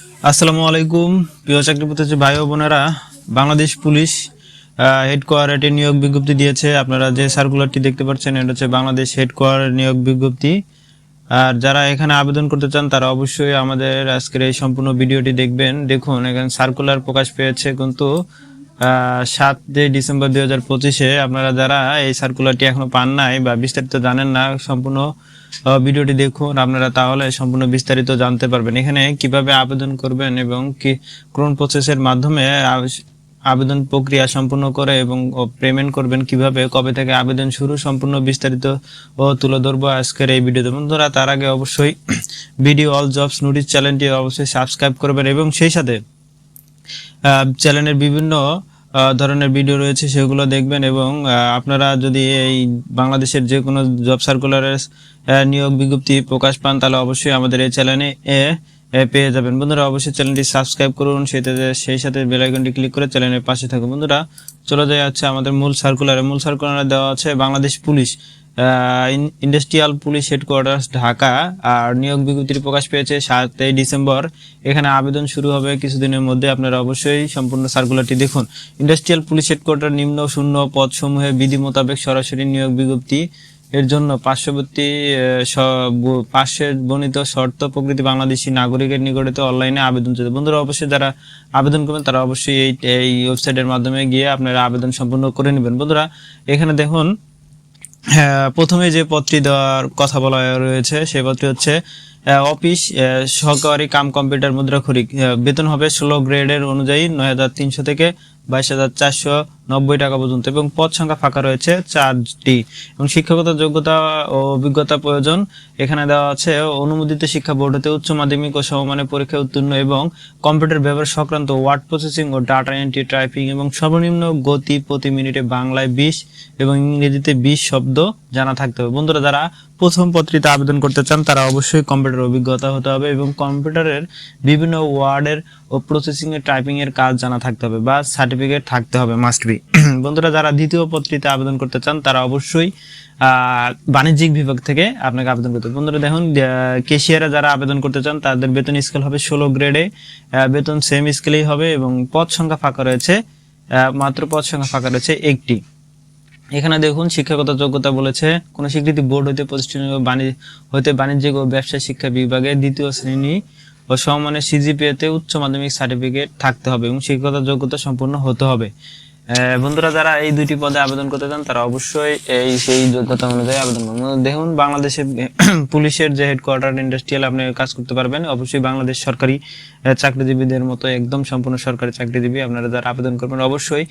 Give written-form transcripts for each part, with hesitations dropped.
আসসালামু আলাইকুম প্রিয় চাকরি প্রত্যাশী ভাই ও বোনেরা। বাংলাদেশ পুলিশ হেডকোয়ার্টারে নিয়োগ বিজ্ঞপ্তি দিয়েছে। আপনারা যে সার্কুলারটি দেখতে পাচ্ছেন এটা হচ্ছে বাংলাদেশ হেডকোয়ার্টার নিয়োগ বিজ্ঞপ্তি। আর যারা এখানে আবেদন করতে চান তারা অবশ্যই আমাদের আজকের এই সম্পূর্ণ ভিডিওটি দেখবেন। দেখুন এখানে সার্কুলার প্রকাশ পেয়েছে কিন্তু 7 ডিসেম্বর 2025-এ। আপনারা যারা এই সার্কুলারটি এখনো পান নাই বা বিস্তারিত জানেন না, সম্পূর্ণ ভিডিওটি দেখুন আপনারা, তাহলে সম্পূর্ণ বিস্তারিত জানতে পারবেন এখানে কিভাবে আবেদন করবেন এবং কি কোন প্রসেসের মাধ্যমে আবেদন প্রক্রিয়া সম্পূর্ণ করে এবং পেমেন্ট করবেন, কিভাবে কবে থেকে আবেদন শুরু, সম্পূর্ণ বিস্তারিত তুলে ধরবো আজকের এই ভিডিওতে। বন্ধুরা তার আগে অবশ্যই ভিডিও অল জবস নোটিশ চ্যানেলটি অবশ্যই সাবস্ক্রাইব করবেন এবং সেই সাথে চ্যানেলের বিভিন্ন ধরনের ভিডিও রয়েছে সেগুলো দেখবেন। এবং আপনারা যদি এই বাংলাদেশের যে কোনো জব সার্কুলারের নিয়োগ বিজ্ঞপ্তি প্রকাশ পান তাহলে অবশ্যই আমাদের এই চ্যানেলে পেয়ে যাবেন। বন্ধুরা অবশ্যই চ্যানেলটি সাবস্ক্রাইব করুন, সেই সাথে বেল আইকনটি ক্লিক করে চ্যানেলের পাশে থাকুন। বন্ধুরা চলে যায় হচ্ছে আমাদের মূল সার্কুলারে দেওয়া আছে Bangladesh police industrial police headquarter Dhaka. আর নিয়োগ বিজ্ঞপ্তি প্রকাশ পেয়েছে 7 ডিসেম্বর। এখানে আবেদন শুরু হবে কিছুদিনের মধ্যে। আপনারা অবশ্যই সম্পূর্ণ সার্কুলারটি দেখুন। ইন্ডাস্ট্রিয়াল পুলিশ হেডকোয়ার্টার নিম্ন শূন্য পদ সমূহে বিধি মোতাবেক সরাসরি নিয়োগ বিজ্ঞপ্তি এর জন্য পার্শ্ববর্তী পার্শ্বের বর্ণিত শর্ত প্রকৃতি বাংলাদেশি নাগরিকের নিকটে অনলাইনে আবেদন চলছে। বন্ধুরা অবশ্যই যারা আবেদন করবেন তারা অবশ্যই এই ওয়েবসাইটের মাধ্যমে গিয়ে আপনারা আবেদন সম্পূর্ণ করে নেবেন। বন্ধুরা এখানে দেখুন প্রথমে যে পদটি দেওয়ার কথা বলা রয়েছে সেই পদটি হচ্ছে অফিস সহকারী কাম কম্পিউটার মুদ্রাক্ষরিক। বেতন হবে 16 গ্রেডের অনুযায়ী 9,300 থেকে 22,490 টাকা পর্যন্ত এবং পদ সংখ্যা ফাঁকা রয়েছে 4টি এবং শিক্ষাগত যোগ্যতা ও অভিজ্ঞতা প্রয়োজন। এখানে দেওয়া আছে অনুমোদিত শিক্ষা বোর্ড হতে উচ্চ মাধ্যমিক ও সমমানের পরীক্ষায় উত্তীর্ণ এবং কম্পিউটার ব্যবহার সংক্রান্ত ওয়ার্ড প্রসেসিং ও ডাটা এন্ট্রি টাইপিং এবং সর্বনিম্ন গতি প্রতি মিনিটে বাংলায় 20 এবং ইংরেজিতে 20 শব্দ জানা থাকতে হবে। বন্ধুরা যারা প্রথম পত্রিতে আবেদন করতে চান তারা অবশ্যই কম্পিউটার অভিজ্ঞতা হতে হবে এবং কম্পিউটারের বিভিন্ন ওয়ার্ডের ও প্রসেসিং এর টাইপিং এর কাজ জানা থাকতে হবে বা সার্টিফিকেট থাকতে হবে, মাস্ট বি। বন্ধুরা যারা দ্বিতীয় পত্রিতে আবেদন করতে চান তারা অবশ্যই বাণিজ্যিক বিভাগ থেকে আপনাকে আবেদন করতে হবে। বন্ধুরা দেখুন কেশিয়ারে যারা আবেদন করতে চান তাদের বেতন স্কেল হবে 16 গ্রেডে, বেতন সেম স্কেলেই হবে এবং পদ সংখ্যা ফাঁকা রয়েছে মাত্র পদ সংখ্যা ফাঁকা রয়েছে 1টি। এখানে দেখুন শিক্ষাগত যোগ্যতা বলেছে কোন স্বীকৃতি বোর্ড হতে প্রতিষ্ঠান হতে বাণিজ্যিক ও ব্যবসায় শিক্ষা বিভাগে 2য় শ্রেণী ও সমমানের সিজিপিএতে উচ্চ মাধ্যমিক সার্টিফিকেট থাকতে হবে এবং শিক্ষাগত যোগ্যতা সম্পূর্ণ হতে হবে। বন্ধুরা যারা এই দুইটি পদে আবেদন করতে চান তারা অবশ্যই সেই যোগ্যতা অনুযায়ী আবেদন করুন। দেখুন বাংলাদেশের পুলিশের যে হেডকোয়ার্টার ইন্ডাস্ট্রিয়াল আপনি কাজ করতে পারবেন। অবশ্যই বাংলাদেশ সরকারি চাকরিজীবীদের মতো একদম সম্পূর্ণ সরকারি চাকরিজীবী আপনারা যারা আবেদন করবেন অবশ্যই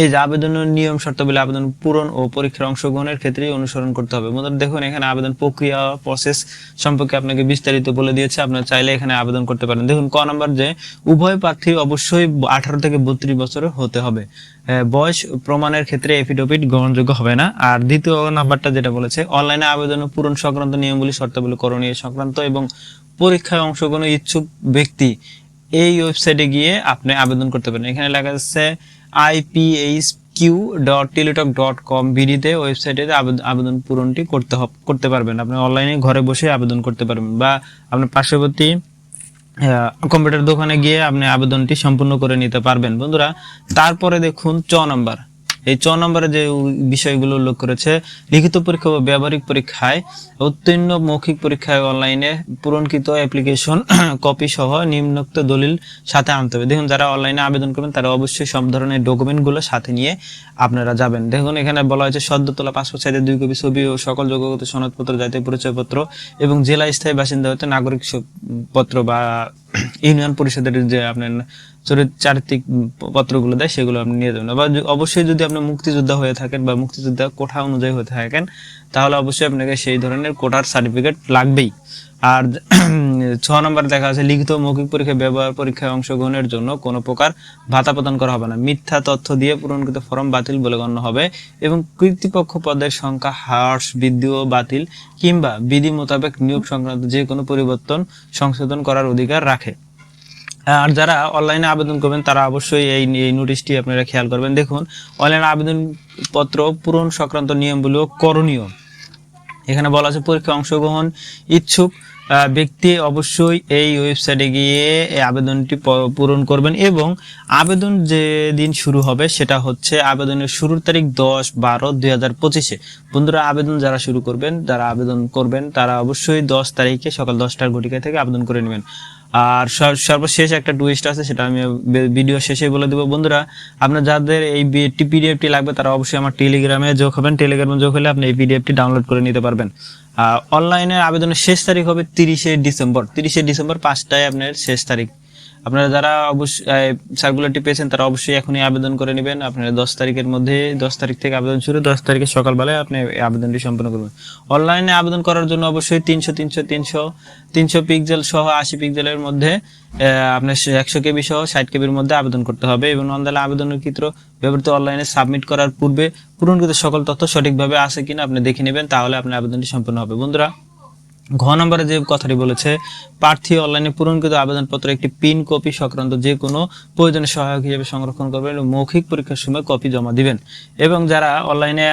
এই যে আবেদনের নিয়ম শর্তাবলী আবেদন পূরণ ও পরীক্ষার অংশগ্রহণের ক্ষেত্রেই অনুসরণ করতে হবে। বন্ধুরা দেখুন এখানে আবেদন প্রক্রিয়া প্রসেস সম্পর্কে আপনাকে বিস্তারিত বলে দিয়েছে, আপনারা চাইলে এখানে আবেদন করতে পারেন। দেখুন ক নাম্বার যে উভয় প্রার্থী অবশ্যই 18 থেকে 32 বছরের হতে হবে। বয়স প্রমাণের ক্ষেত্রে এফিডেভিট গ্রহণযোগ্য হবে না। আর দ্বিতীয় নাম্বারটা যেটা বলেছে অনলাইনে আবেদন পূরণ সংক্রান্ত নিয়মগুলি শর্তাবলী করণীয় সংক্রান্ত এবং পরীক্ষায় অংশগ্রহণ ইচ্ছুক ব্যক্তি এই ওয়েবসাইটে গিয়ে আপনি আবেদন করতে পারেন। এখানে লেখা আছে ipsq.teletalk.com বিডিতে ওয়েবসাইটে আবেদন পূরণটি করতে পারবেন। আপনি অনলাইনে ঘরে বসে আবেদন করতে পারবেন বা আপনার পার্শ্ববর্তী কম্পিউটার দোকানে গিয়ে আপনি আবেদনটি সম্পূর্ণ করে নিতে পারবেন। বন্ধুরা তারপরে দেখুন চ নাম্বার। এই চ নম্বরে যে বিষয়গুলো উল্লেখ করেছে লিখিত পরীক্ষা ও ব্যবহারিক পরীক্ষায় উত্তীর্ণ মৌখিক পরীক্ষায় অনলাইনে পূরণকৃত অ্যাপ্লিকেশন কপি সহ নিম্নোক্ত দলিল সাথে আনতে হবে। দেখুন যারা অনলাইনে আবেদন করবেন তারা অবশ্যই সব ধরনের ডকুমেন্টগুলো সাথে নিয়ে আপনারা যাবেন। দেখুন এখানে বলা হয়েছে সদ্য তোলা পাসপোর্ট সাইজের 2 কপি ছবি ও সকল যোগ্যতা সনদপত্র, জাতীয় পরিচয়পত্র এবং জেলা স্থায়ী বাসিন্দা হতে নাগরিক পত্র বা ইউনিয়ন পরিষদের যে আপনার চারিত্রিক পত্রগুলো দেয় সেগুলো আপনি নিয়ে যাবেন। আবার অবশ্যই যদি আপনি মুক্তিযোদ্ধা হয়ে থাকেন বা মুক্তিযোদ্ধা কোঠা অনুযায়ী হয়ে থাকেন তাহলে অবশ্যই আপনাকে সেই ধরনের কোটার সার্টিফিকেট লাগবেই। আর 6 নম্বর দেখা আছে লিখিত মৌখিক পরীক্ষায় ব্যবহার পরীক্ষায় অংশগ্রহণের জন্য কোনো প্রকার ভাতা প্রদান করা হবে না। মিথ্যা তথ্য দিয়ে পূরণকৃত ফর্ম বাতিল বলে গণ্য হবে এবং কর্তৃপক্ষ পদের সংখ্যা হ্রাস বৃদ্ধি ও বাতিল কিংবা বিধি মোতাবেক নিয়োগ সংক্রান্ত যে কোনো পরিবর্তন সংশোধন করার অধিকার রাখে। আর যারা অনলাইনে আবেদন করবেন তারা অবশ্যই এই নোটিশটি আপনারা খেয়াল করবেন। দেখুন অনলাইনে আবেদন পত্র পূরণ সংক্রান্ত নিয়মগুলো করণীয়। এখানে বলা আছে পরীক্ষায় অংশগ্রহণ ইচ্ছুক ব্যক্তি অবশ্যই এই ওয়েবসাইটে গিয়ে এই আবেদনটি পূরণ করবেন এবং আবেদন যে দিন শুরু হবে সেটা হচ্ছে আবেদনের শুরুর তারিখ 10/12/2025-এ। বন্ধুরা, আবেদন যারা শুরু করবেন, যারা আবেদন করবেন তারা অবশ্যই 10 তারিখে সকাল 10টার ঘটিকা থেকে আবেদন করে নেবেন। আর সর্বশেষ একটা টুইস্ট আছে, সেটা আমি ভিডিও শেষে বলে দেবো। বন্ধুরা, আপনার যাদের এই পিডিএফটি লাগবে তারা অবশ্যই আমার টেলিগ্রামে যোগ হবেন। টেলিগ্রামে যোগ হলে আপনি এই পিডিএফটি ডাউনলোড করে নিতে পারবেন। অনলাইনে আবেদনের শেষ তারিখ হবে 30শে ডিসেম্বর। 30শে ডিসেম্বর 5টায় আপনার শেষ তারিখ। আপনারা যারা অবশ্যই সার্কুলারটি পেয়েছেন তারা অবশ্যই এখনই আবেদন করে নেবেন। আপনারা 10 তারিখের মধ্যে, 10 তারিখ থেকে আবেদন শুরু, 10 তারিখে সকালবেলায় আপনি আবেদনটি সম্পন্ন করবেন। অনলাইনে আবেদন করার জন্য অবশ্যই 300 পিক্সেল সহ 80 পিক্সেলের মধ্যে আপনার 100 কেবি সহ 60 কেবির মধ্যে আবেদন করতে হবে এবং অনলাইনে আবেদনের ক্ষেত্রে ব্যবহৃত অনলাইনে সাবমিট করার পূর্বে পূরণকৃত সকল তথ্য সঠিকভাবে আছে কিনা আপনি দেখে নেবেন, তাহলে আপনার আবেদনটি সম্পন্ন হবে। বন্ধুরা, ঘ নম্বরে যে কথাটি বলেছে, প্রার্থী অনলাইনে পূরণকৃত আবেদনপত্র একটি পিন কপি সংক্রান্ত যে কোনো প্রয়োজনীয় সহায়ক হিসেবে সংরক্ষণ করবেন এবং মৌখিক পরীক্ষার সময় কপি জমা দিবেন। এবং যারা অনলাইনে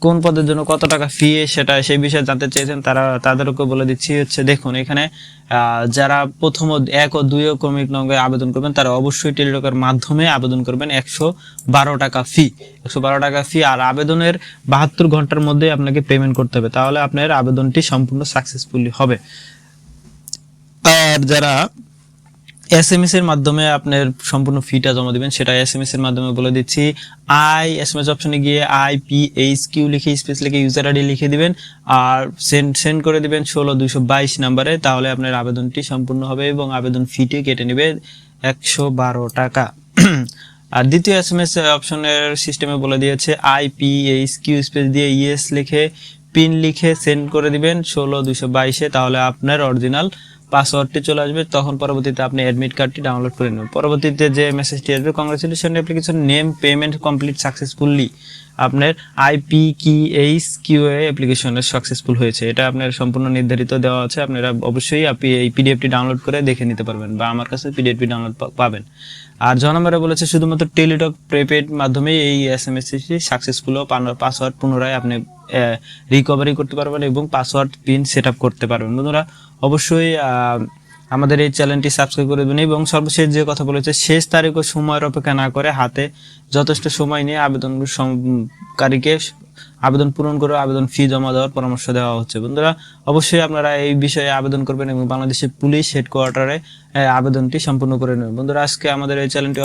কোন পদের জন্য কত টাকা ফি সেটা সেই বিষয়ে জানতে চেয়েছেন তাদেরকে বলে দিচ্ছি। দেখুন এখানে যারা প্রথম 1 ও 2 ক্রমিক নঙ্গে আবেদন করবেন তারা অবশ্যই টেলিটকের মাধ্যমে আবেদন করবেন। 112 টাকা ফি, 112 টাকা ফি। আর আবেদনের 72 ঘন্টার মধ্যে আপনাকে পেমেন্ট করতে হবে, তাহলে আপনার আবেদনটি সম্পূর্ণ সাকসেসফুলি হবে। আর যারা SMS এর মাধ্যমে আপনার সম্পূর্ণ ফিটা জমা দিবেন, সেটা SMS এর মাধ্যমে বলে দিচ্ছি। SMS অপশনে গিয়ে IPHQ লিখে স্পেস লিখে ইউজার আইডি লিখে দিবেন আর সেন্ড করে দিবেন 16222 নম্বরে, তাহলে আপনার আবেদনটি সম্পূর্ণ হবে এবং আবেদন ফিটি কেটে নেবে 112 টাকা। আর দ্বিতীয় SMS অপশনের সিস্টেমে বলে দিয়েছে IPHQ স্পেস দিয়ে ইয়েস লিখে পিন লিখে সেন্ড করে দিবেন 16222-এ, তাহলে আপনার অরিজিনাল পাসওয়ার্ডটি চলে আসবে। তখন পরবর্তীতে আপনি অ্যাডমিট কার্ডটি ডাউনলোড করে নেবেন। পরবর্তীতে যে মেসেজটি আসবে, congratulation application name payment complete successfully, আপনার IPHQ অ্যাপ্লিকেশনের সাকসেসফুল হয়েছে। এটা আপনার সম্পূর্ণ নির্ধারিত দেওয়া আছে, আপনারা অবশ্যই আপনি এই পিডিএফটি ডাউনলোড করে দেখে নিতে পারবেন বা আমার কাছে পিডিএফটি ডাউনলোড পাবেন। আর জ নম্বরে বলেছে শুধুমাত্র টেলিটক প্রিপেড মাধ্যমে এই SMS-টি সাকসেসফুল ও পাসওয়ার্ড পুনরায় আপনি রিকভারি করতে পারবেন এবং পাসওয়ার্ড পিন সেট আপ করতে পারবেন। বন্ধুরা, অবশ্যই আমাদের এই চ্যানেলটি সাবস্ক্রাইব করে দেবেন এবং সর্বশেষ যে কথা বলেছে, শেষ তারিখ ও সময়ের অপেক্ষা না করে হাতে যথেষ্ট সময় নিয়ে আবেদনকারীকে আবেদন পূরণ করে আবেদন ফি জমা দেওয়ার পরামর্শ দেওয়া হচ্ছে। বন্ধুরা, অবশ্যই আপনারা এই বিষয়ে আবেদন করবেন এবং বাংলাদেশের পুলিশ হেডকোয়ার্টারে আবেদনটি সম্পূর্ণ করে নেবেন। বন্ধুরা, আজকে আমাদের এই চ্যানেলটি